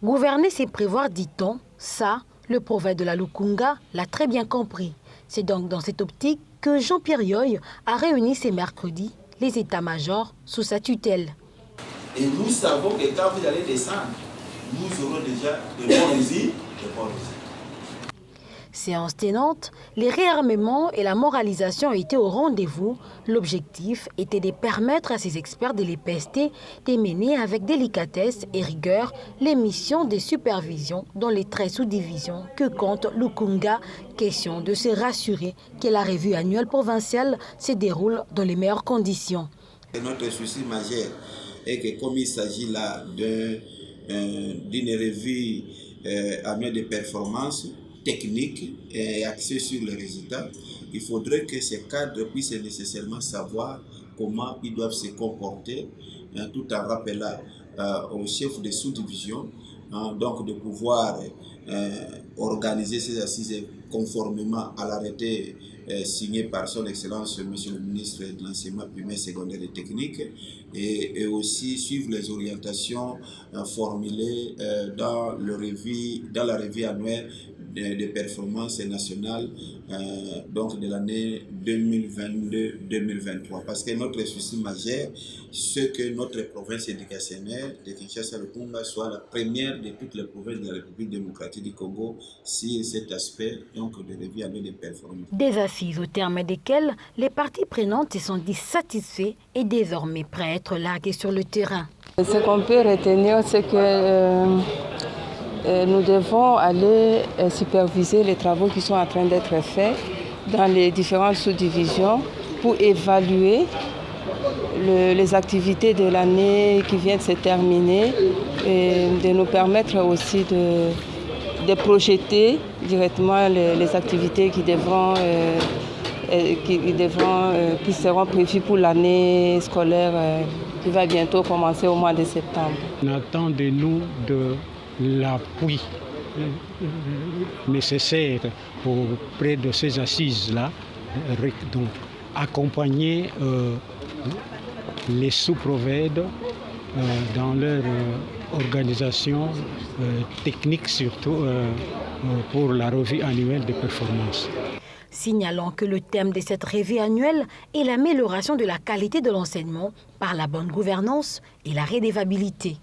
Gouverner, c'est prévoir, dit-on. Ça, le prophète de la Lukunga l'a très bien compris. C'est donc dans cette optique que Jean-Pierre Yoy a réuni ce mercredi les états-majors sous sa tutelle. Et nous savons que quand vous allez descendre, nous aurons déjà de bons résultats, Séance tenante, les réarmements et la moralisation étaient au rendez-vous. L'objectif était de permettre à ces experts de l'EPST de mener avec délicatesse et rigueur les missions de supervision dans les 13 sous-divisions que compte Lukunga. Question de se rassurer que la revue annuelle provinciale se déroule dans les meilleures conditions. Notre souci majeur est que comme il s'agit là d'une revue annuelle de performance technique et axée sur les résultats, il faudrait que ces cadres puissent nécessairement savoir comment ils doivent se comporter, tout en rappelant au chef de sous-division donc de pouvoir organiser ces assises conformément à l'arrêté signé par son Excellence Monsieur le ministre de l'Enseignement primaire, secondaire et technique, et aussi suivre les orientations formulées dans la revue annuelle de performance nationale donc de l'année 2022-2023. Parce que notre souci majeur, c'est que notre province éducationnelle de Kinshasa-Lukunga soit la première de toutes les provinces de la République démocratique du Congo sur cet aspect donc de revue annuelle de performance. Des assises au terme desquelles les parties prenantes se sont dit satisfaits et désormais prêts à être largués sur le terrain. Ce qu'on peut retenir, c'est que nous devons aller superviser les travaux qui sont en train d'être faits dans les différentes sous-divisions pour évaluer les activités de l'année qui vient de se terminer et de nous permettre aussi de projeter directement les activités qui seront prévues pour l'année scolaire qui va bientôt commencer au mois de septembre. On attend de nous de l'appui nécessaire auprès de ces assises-là, donc accompagner les sous-prophètes dans leur organisation technique, surtout pour la revue annuelle de performance. Signalant que le thème de cette revue annuelle est l'amélioration de la qualité de l'enseignement par la bonne gouvernance et la redevabilité.